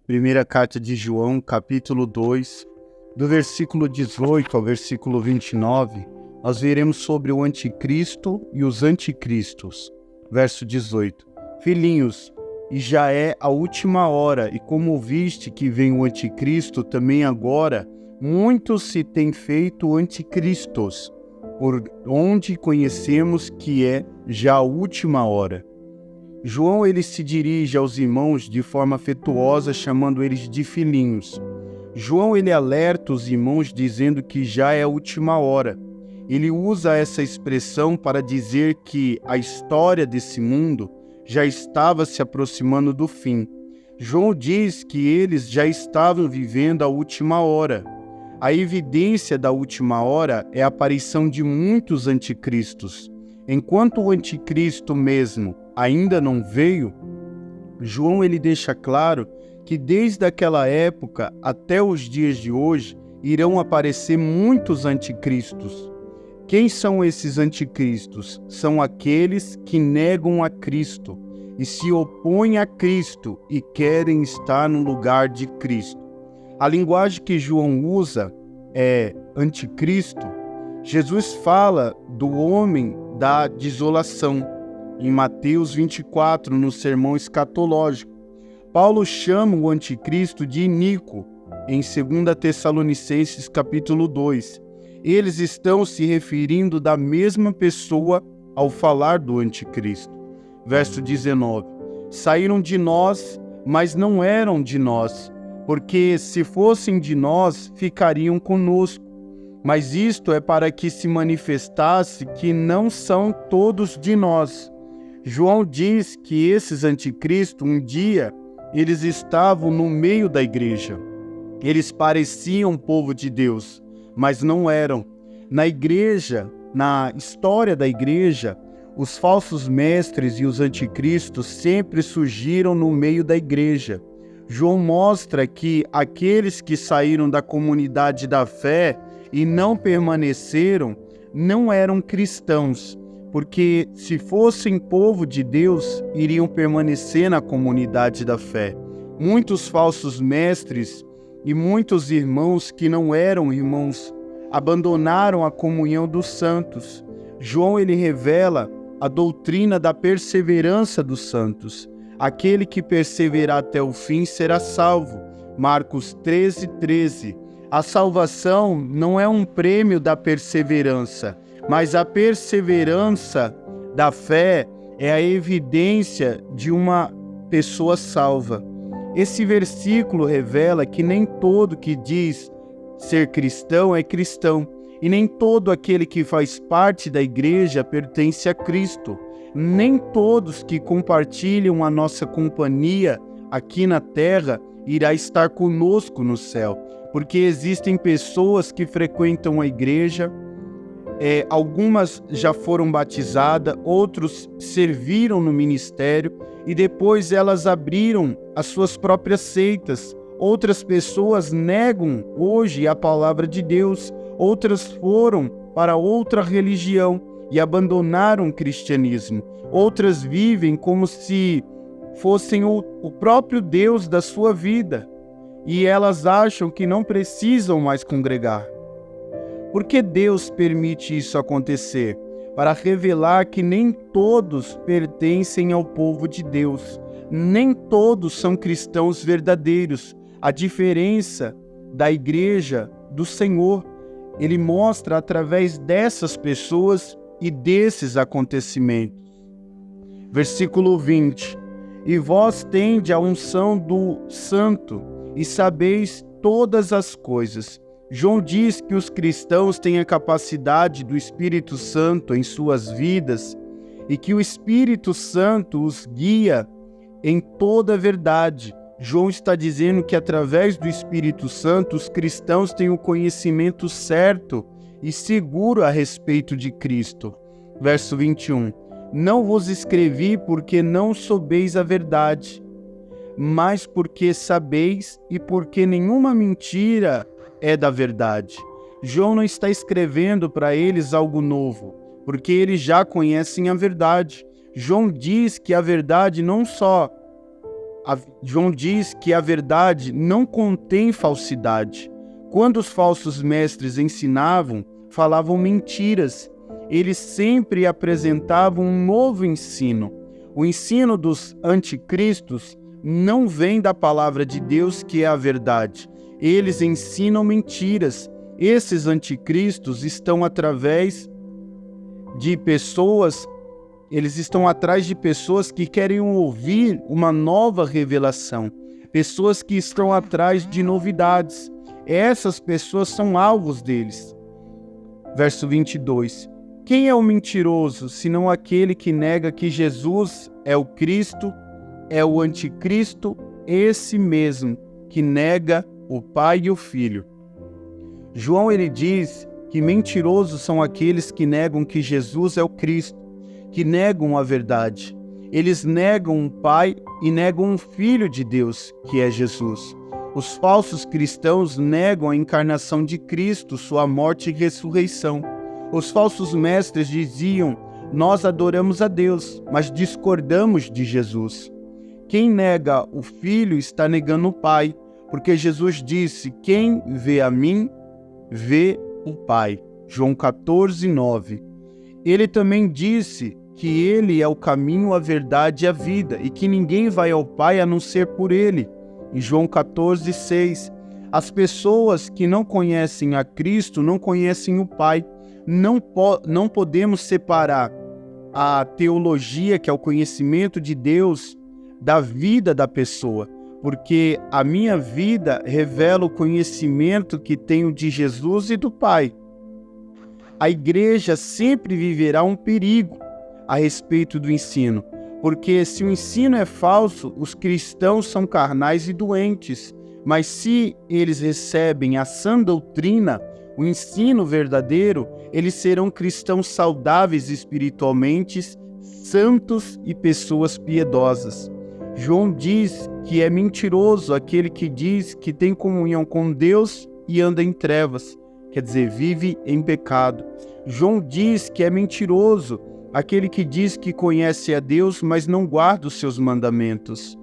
Primeira carta de João, capítulo 2, do versículo 18 ao versículo 29, nós veremos sobre o anticristo e os anticristos. Verso 18. Filhinhos, e já é a última hora, e como ouviste que vem o anticristo, também agora, muitos se têm feito anticristos, por onde conhecemos que é já a última hora. João ele se dirige aos irmãos de forma afetuosa, chamando eles de filhinhos. João ele alerta os irmãos dizendo que já é a última hora. Ele usa essa expressão para dizer que a história desse mundo já estava se aproximando do fim. João diz que eles já estavam vivendo a última hora. A evidência da última hora é a aparição de muitos anticristos. Enquanto o anticristo mesmo ainda não veio, João ele deixa claro que desde aquela época até os dias de hoje irão aparecer muitos anticristos. Quem são esses anticristos? São aqueles que negam a Cristo e se opõem a Cristo e querem estar no lugar de Cristo. A linguagem que João usa é anticristo. Jesus fala do homem da desolação, em Mateus 24, no sermão escatológico. Paulo chama o anticristo de iníquo, em 2 Tessalonicenses capítulo 2. Eles estão se referindo da mesma pessoa ao falar do anticristo. Verso 19. Saíram de nós, mas não eram de nós, porque se fossem de nós, ficariam conosco. Mas isto é para que se manifestasse que não são todos de nós. João diz que esses anticristos, um dia, eles estavam no meio da igreja. Eles pareciam povo de Deus, mas não eram. Na igreja, na história da igreja, os falsos mestres e os anticristos sempre surgiram no meio da igreja. João mostra que aqueles que saíram da comunidade da fé e não permaneceram, não eram cristãos, porque se fossem povo de Deus, iriam permanecer na comunidade da fé. Muitos falsos mestres e muitos irmãos que não eram irmãos abandonaram a comunhão dos santos. João ele revela a doutrina da perseverança dos santos. Aquele que perseverar até o fim será salvo. Marcos 13:13. A salvação não é um prêmio da perseverança, mas a perseverança da fé é a evidência de uma pessoa salva. Esse versículo revela que nem todo que diz ser cristão é cristão, e nem todo aquele que faz parte da igreja pertence a Cristo. Nem todos que compartilham a nossa companhia aqui na terra irá estar conosco no céu, porque existem pessoas que frequentam a igreja, algumas já foram batizadas, outros serviram no ministério e depois elas abriram as suas próprias seitas. Outras pessoas negam hoje a palavra de Deus, outras foram para outra religião e abandonaram o cristianismo. Outras vivem como se fossem o próprio Deus da sua vida e elas acham que não precisam mais congregar. Por que Deus permite isso acontecer? Para revelar que nem todos pertencem ao povo de Deus, nem todos são cristãos verdadeiros. A diferença da igreja do Senhor, Ele mostra através dessas pessoas e desses acontecimentos. Versículo 20. E vós tendes a unção do Santo e sabeis todas as coisas. João diz que os cristãos têm a capacidade do Espírito Santo em suas vidas e que o Espírito Santo os guia em toda a verdade. João está dizendo que através do Espírito Santo os cristãos têm o conhecimento certo e seguro a respeito de Cristo. Verso 21. Não vos escrevi porque não soubeis a verdade, mas porque sabeis e porque nenhuma mentira é da verdade. João não está escrevendo para eles algo novo, porque eles já conhecem a verdade. João diz que a verdade não só João diz que a verdade não contém falsidade. Quando os falsos mestres ensinavam, falavam mentiras. Eles sempre apresentavam um novo ensino. O ensino dos anticristos não vem da palavra de Deus, que é a verdade. Eles ensinam mentiras. Esses anticristos estão através de pessoas, eles estão atrás de pessoas que querem ouvir uma nova revelação, pessoas que estão atrás de novidades. Essas pessoas são alvos deles. Verso 22. Quem é o mentiroso, senão aquele que nega que Jesus é o Cristo, é o anticristo, esse mesmo que nega o Pai e o Filho? João, ele diz que mentirosos são aqueles que negam que Jesus é o Cristo, que negam a verdade. Eles negam o Pai e negam o Filho de Deus, que é Jesus. Os falsos cristãos negam a encarnação de Cristo, sua morte e ressurreição. Os falsos mestres diziam: nós adoramos a Deus, mas discordamos de Jesus. Quem nega o Filho está negando o Pai, porque Jesus disse: quem vê a mim, vê o Pai. João 14, 9. Ele também disse que ele é o caminho, a verdade e a vida, e que ninguém vai ao Pai a não ser por ele. Em João 14, 6. As pessoas que não conhecem a Cristo não conhecem o Pai. Não podemos separar a teologia, que é o conhecimento de Deus, da vida da pessoa, porque a minha vida revela o conhecimento que tenho de Jesus e do Pai. A igreja sempre viverá um perigo a respeito do ensino, porque se o ensino é falso, os cristãos são carnais e doentes, mas se eles recebem a sã doutrina, o ensino verdadeiro, eles serão cristãos saudáveis espiritualmente, santos e pessoas piedosas. João diz que é mentiroso aquele que diz que tem comunhão com Deus e anda em trevas, quer dizer, vive em pecado. João diz que é mentiroso aquele que diz que conhece a Deus, mas não guarda os seus mandamentos.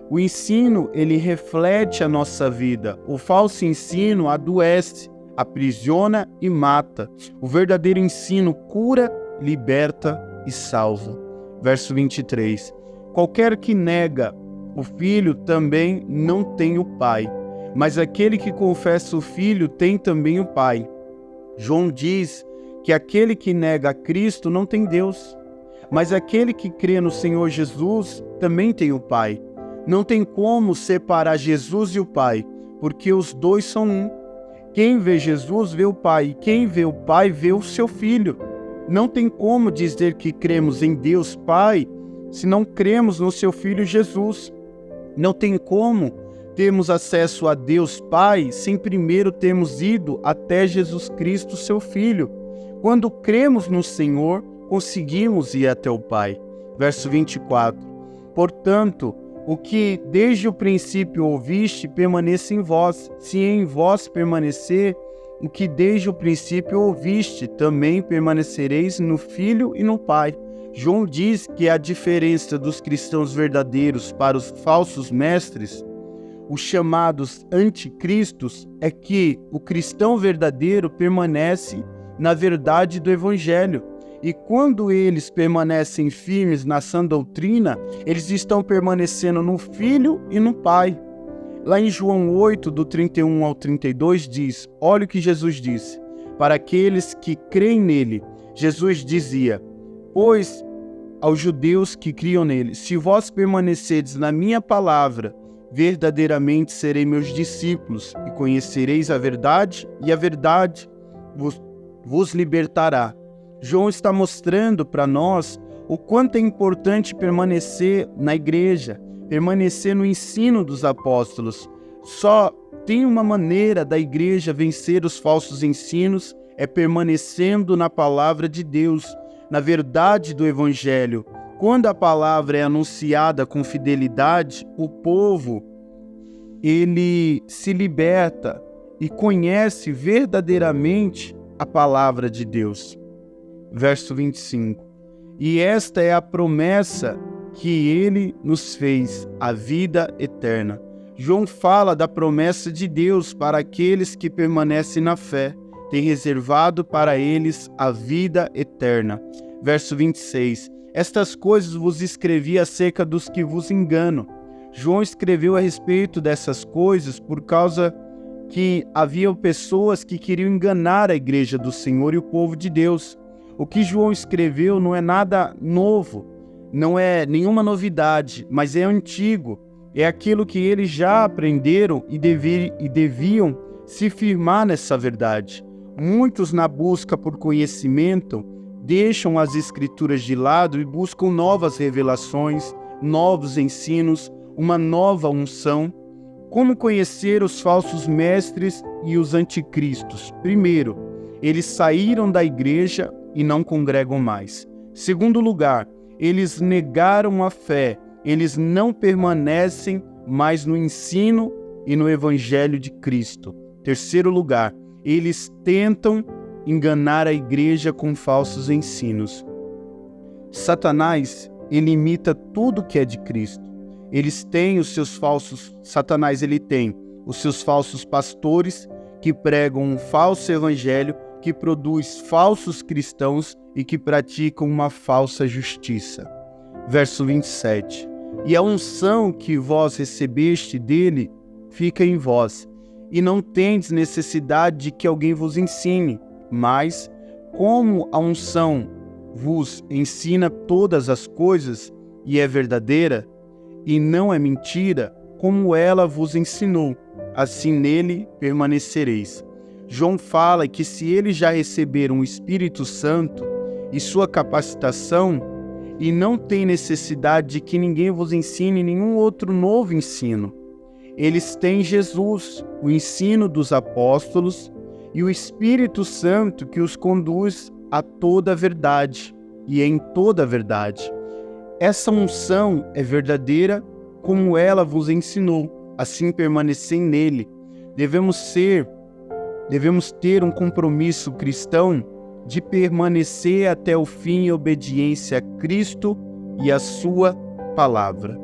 O ensino, ele reflete a nossa vida. O falso ensino adoece, aprisiona e mata. O verdadeiro ensino cura, liberta e salva. Verso 23. Qualquer que nega o Filho também não tem o Pai, mas aquele que confessa o Filho tem também o Pai. João diz que aquele que nega a Cristo não tem Deus, mas aquele que crê no Senhor Jesus também tem o Pai. Não tem como separar Jesus e o Pai, porque os dois são um. Quem vê Jesus vê o Pai, e quem vê o Pai vê o seu Filho. Não tem como dizer que cremos em Deus Pai se não cremos no seu Filho Jesus. Não tem como termos acesso a Deus Pai sem primeiro termos ido até Jesus Cristo, seu Filho. Quando cremos no Senhor, conseguimos ir até o Pai. Verso 24. Portanto, o que desde o princípio ouviste, permaneça em vós. Se em vós permanecer, o que desde o princípio ouviste, também permanecereis no Filho e no Pai. João diz que a diferença dos cristãos verdadeiros para os falsos mestres, os chamados anticristos, é que o cristão verdadeiro permanece na verdade do Evangelho. E quando eles permanecem firmes na sã doutrina, eles estão permanecendo no Filho e no Pai. Lá em João 8, do 31 ao 32, diz: olha o que Jesus disse. Para aqueles que creem nele, Jesus dizia: pois aos judeus que criam nele, se vós permanecerdes na minha palavra, verdadeiramente serei meus discípulos, e conhecereis a verdade, e a verdade vos libertará. João está mostrando para nós o quanto é importante permanecer na igreja, permanecer no ensino dos apóstolos. Só tem uma maneira da igreja vencer os falsos ensinos, é permanecendo na palavra de Deus, na verdade do Evangelho. Quando a palavra é anunciada com fidelidade, o povo, ele se liberta e conhece verdadeiramente a palavra de Deus. Verso 25. E esta é a promessa que ele nos fez a vida eterna. João fala da promessa de Deus para aqueles que permanecem na fé. Tem reservado para eles a vida eterna. Verso 26. Estas coisas vos escrevi acerca dos que vos enganam. João escreveu a respeito dessas coisas por causa que havia pessoas que queriam enganar a igreja do Senhor e o povo de Deus. O que João escreveu não é nada novo, não é nenhuma novidade, mas é antigo. É aquilo que eles já aprenderam e deviam se firmar nessa verdade. Muitos, na busca por conhecimento, deixam as Escrituras de lado e buscam novas revelações, novos ensinos, uma nova unção. Como conhecer os falsos mestres e os anticristos? Primeiro, eles saíram da igreja e não congregam mais. Segundo lugar, eles negaram a fé. Eles não permanecem mais no ensino e no evangelho de Cristo. Terceiro lugar, eles tentam enganar a igreja com falsos ensinos. Satanás, ele imita tudo que é de Cristo. Satanás, ele tem os seus falsos pastores que pregam um falso evangelho, que produz falsos cristãos e que praticam uma falsa justiça. Verso 27. E a unção que vós recebeste dele fica em vós, e não tendes necessidade de que alguém vos ensine, mas, como a unção vos ensina todas as coisas, e é verdadeira, e não é mentira, como ela vos ensinou, assim nele permanecereis. João fala que se eles já receberam o Espírito Santo e sua capacitação, e não tem necessidade de que ninguém vos ensine nenhum outro novo ensino. Eles têm Jesus, o ensino dos apóstolos, e o Espírito Santo que os conduz a toda a verdade, e em toda a verdade. Essa unção é verdadeira como ela vos ensinou, assim permanecei nele. Devemos ter um compromisso cristão de permanecer até o fim em obediência a Cristo e a sua palavra.